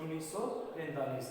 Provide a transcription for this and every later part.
1945।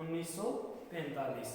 1945।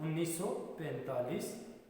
1945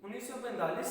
1945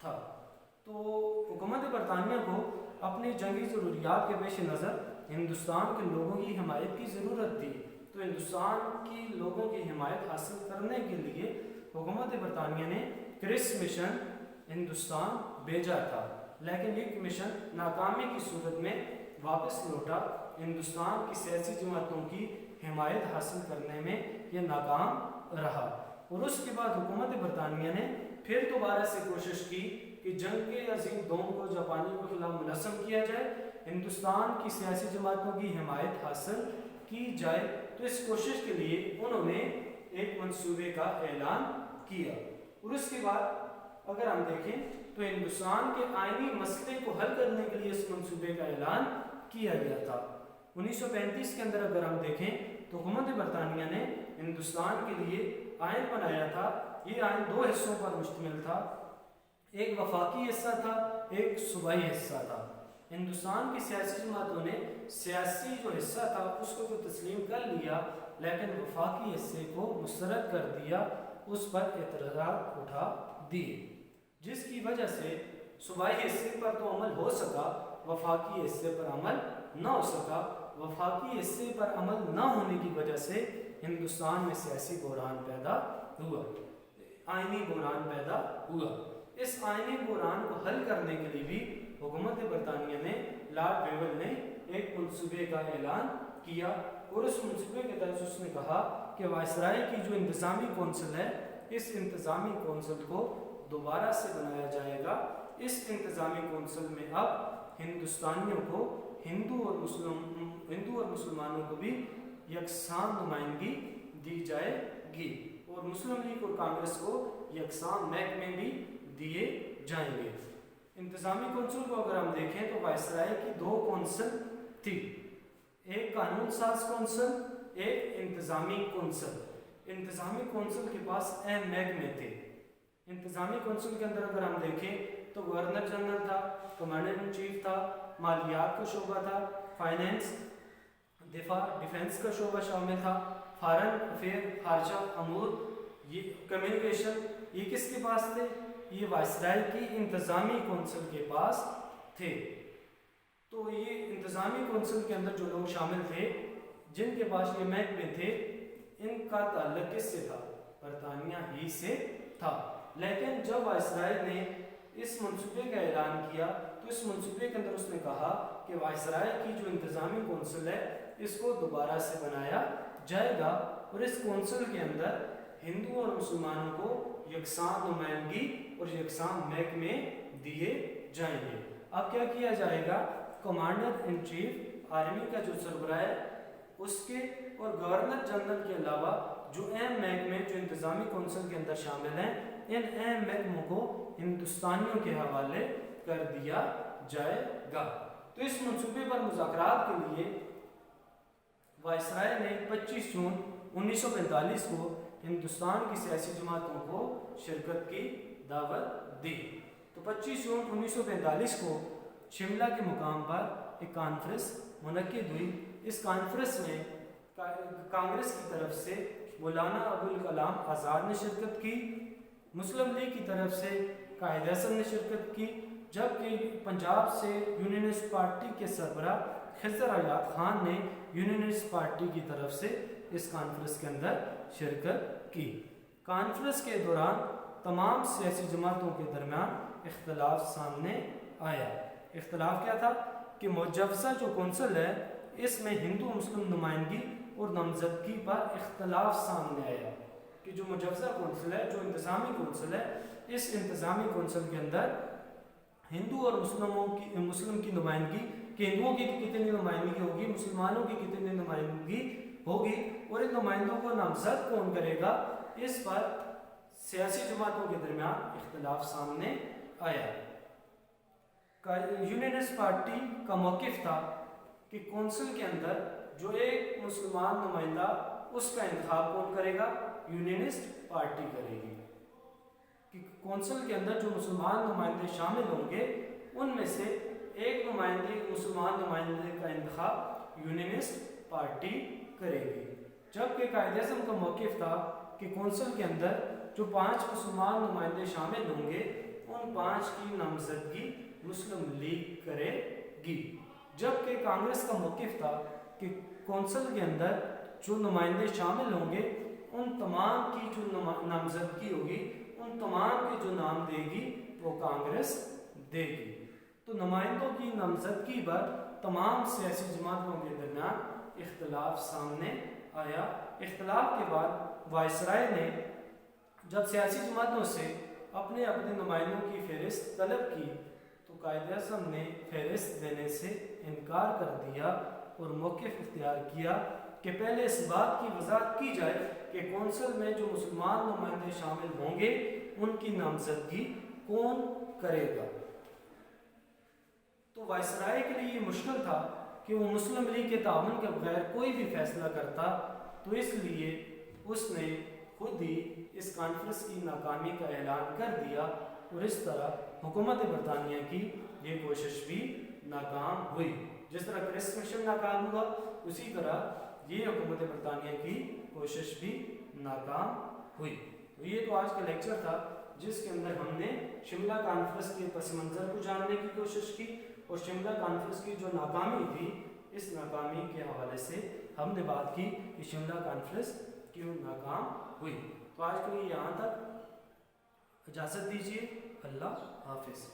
تھا۔ تو حکومت برطانیہ کو اپنی جنگی ضروریات کے پیش نظر ہندوستان کے لوگوں کی حمایت کی ضرورت تھی، تو ہندوستان کی لوگوں کی حمایت حاصل کرنے کے لیے حکومت برطانیہ نے کرس مشن ہندوستان بھیجا تھا، لیکن یہ مشن ناکامی کی صورت میں واپس لوٹا۔ ہندوستان کی سیاسی جماعتوں کی حمایت حاصل کرنے میں یہ ناکام رہا، اور اس کے بعد حکومت برطانیہ نے پھر دوبارہ سے کوشش کی کہ جنگ عظیم دوم کو جاپانیوں کے خلاف منظم کیا جائے، ہندوستان کی سیاسی جماعتوں کی حمایت حاصل کی جائے۔ تو اس کوشش کے لیے انہوں نے ایک منصوبے کا اعلان کیا، اور اس کے بعد اگر ہم دیکھیں تو ہندوستان کے آئینی مسئلے کو حل کرنے کے لیے اس منصوبے کا اعلان کیا گیا تھا۔ 1935 کے اندر اگر ہم دیکھیں تو حکومت برطانیہ نے ہندوستان کے لیے آئین بنایا تھا۔ یہ آئین دو حصوں پر مشتمل تھا، ایک وفاقی حصہ تھا، ایک صوبائی حصہ تھا۔ ہندوستان کی سیاسی جماعتوں نے سیاسی جو حصہ تھا اس کو تو تسلیم کر لیا، لیکن وفاقی حصے کو مسترد کر دیا، اس پر اعتراضات اٹھا دیے، جس کی وجہ سے صوبائی حصے پر تو عمل ہو سکا، وفاقی حصے پر عمل نہ ہو سکا۔ وفاقی حصے پر عمل نہ ہونے کی وجہ سے ہندوستان میں سیاسی بحران پیدا ہوا، آئینی بحران پیدا ہوا۔ اس آئینی بحران کو حل کرنے کے لیے بھی حکومت برطانیہ نے، لارڈ ویول نے ایک منصوبے کا اعلان کیا، اور اس منصوبے کے تحت اس نے کہا کہ وائسرائے کی جو انتظامی کونسل ہے، اس انتظامی کونسل کو دوبارہ سے بنایا جائے گا۔ اس انتظامی کونسل میں اب ہندوستانیوں کو، ہندو اور مسلمانوں کو بھی یکساں نمائندگی دی جائے گی، اور مسلم لیگ اور کانگریس کو یکساں محکمے بھی دیے جائیں گے۔ انتظامی کونسل کو اگر ہم دیکھیں تو وائسرائے کی دو کونسل تھی، ایک قانون ساز کونسل، ایک انتظامی کونسل۔ انتظامی کونسل کے پاس اہم محکمے تھے۔ انتظامی کونسل کے اندر اگر ہم دیکھیں تو گورنر جنرل تھا، کمانڈر ان چیف تھا، مالیات کا شعبہ تھا، فائنینس، دفاع، ڈیفنس کا شعبہ شامل تھا، فارن افیئر، خارجہ امور، یہ کمیونیکیشن، یہ کس کے پاس تھے؟ یہ وائسرائے کی انتظامی کونسل کے پاس تھے۔ تو یہ انتظامی کونسل کے اندر جو لوگ شامل تھے، جن کے پاس یہ محکمے تھے، ان کا تعلق کس سے تھا؟ برطانیہ ہی سے تھا۔ لیکن جب وائسرائے نے اس منصوبے کا اعلان کیا تو اس منصوبے کے اندر اس نے کہا کہ وائسرائے کی جو انتظامی کونسل ہے اس کو دوبارہ سے بنایا جائے گا، اور اس کونسل کے اندر ہندو اور مسلمانوں کو یکساں نمائندگی اور یکساں محکمے دیے جائیں گے۔ اب کیا کیا جائے گا؟ کمانڈر ان چیف، آرمی کا جو سربراہ ہے اس کے، اور گورنر جنرل کے علاوہ جو اہم محکمے جو انتظامی کونسل کے اندر شامل ہیں، ان اہم محکموں کو ہندوستانیوں کے حوالے کر دیا جائے گا۔ تو اس منصوبے پر مذاکرات کے لیے وائسرائے نے 25 جون 1945 کو ہندوستان کی سیاسی جماعتوں کو شرکت کی دعوت دی۔ تو 25 جون 1945 کو شملہ کے مقام پر ایک کانفرنس منعقد ہوئی۔ اس کانفرنس میں کانگریس کی طرف سے مولانا ابوالکلام آزاد نے شرکت کی، مسلم لیگ کی طرف سے قائد اعظم نے شرکت کی، جبکہ پنجاب سے یونینسٹ پارٹی کے سربراہ خضر حیات خان نے یونینسٹ پارٹی کی طرف سے اس کانفرنس کے اندر شرکت کی۔ کانفرنس کے دوران تمام سیاسی جماعتوں کے درمیان اختلاف سامنے آیا۔ اختلاف کیا تھا؟ کہ مجوزہ جو کونسل ہے اس میں ہندو مسلم نمائندگی اور نامزدگی پر اختلاف سامنے آیا، کہ جو مجوزہ کونسل ہے، جو انتظامی کونسل ہے، اس انتظامی کونسل کے اندر ہندو اور مسلم کی نمائندگی، کہ ہندوؤں کی کتنی نمائندگی ہوگی، مسلمانوں کی کتنی نمائندگی ہوگی، اور ان نمائندوں کو نامزد کون کرے گا، اس پر سیاسی جماعتوں کے درمیان اختلاف سامنے آیا۔ یونینسٹ پارٹی کا موقف تھا کہ کونسل کے اندر جو ایک مسلمان نمائندہ، اس کا انتخاب کون کرے گا؟ یونینسٹ پارٹی کرے گی، کہ کونسل کے اندر جو مسلمان نمائندے شامل ہوں گے ان میں سے ایک مسلمان نمائندے کا انتخاب یونینسٹ پارٹی کرے گی۔ جبکہ قائد اعظم کا موقف تھا کہ کونسل کے اندر جو 5 مسلمان نمائندے شامل ہوں گے ان 5 کی نامزدگی مسلم لیگ کرے گی، جبکہ کانگریس کا موقف تھا کہ کونسل کے اندر جو نمائندے شامل ہوں گے ان تمام کی جو نامزدگی ہوگی ان تمام کے جو نام دے گی وہ کانگریس دے گی۔ تو نمائندوں کی نامزدگی پر تمام سیاسی جماعتوں کے درمیان اختلاف سامنے آیا۔ اختلاف کے بعد وائسرائے نے جب سیاسی جماعتوں سے اپنے نمائندوں کی فہرست طلب کی تو قائد اعظم نے فہرست دینے سے انکار کر دیا اور موقف اختیار کیا کہ پہلے اس بات کی وضاحت کی جائے کہ کونسل میں جو مسلمان نمائندے شامل ہوں گے ان کی نامزدگی کون کرے گا۔ تو وائسرائے کے لیے یہ مشکل تھا کہ وہ مسلم لیگ کے تعاون کے بغیر کوئی بھی فیصلہ کرتا، تو اس لیے اس نے خود ہی اس کانفرنس کی ناکامی کا اعلان کر دیا اور اس طرح حکومت برطانیہ کی یہ کوشش بھی ناکام ہوئی۔ جس طرح کرس مشن ناکام ہوا اسی طرح یہ حکومت برطانیہ کی کوشش بھی ناکام ہوئی۔ تو یہ تو آج کا لیکچر تھا جس کے اندر ہم نے شملہ کانفرنس کے پس منظر کو جاننے کی کوشش کی اور شملہ کانفرنس کی جو ناکامی تھی اس ناکامی کے حوالے سے ہم نے بات کی کہ شملہ کانفرنس کیوں ناکام ہوئی۔ تو آج کے لیے یہاں تک، اجازت دیجیے، اللہ حافظ۔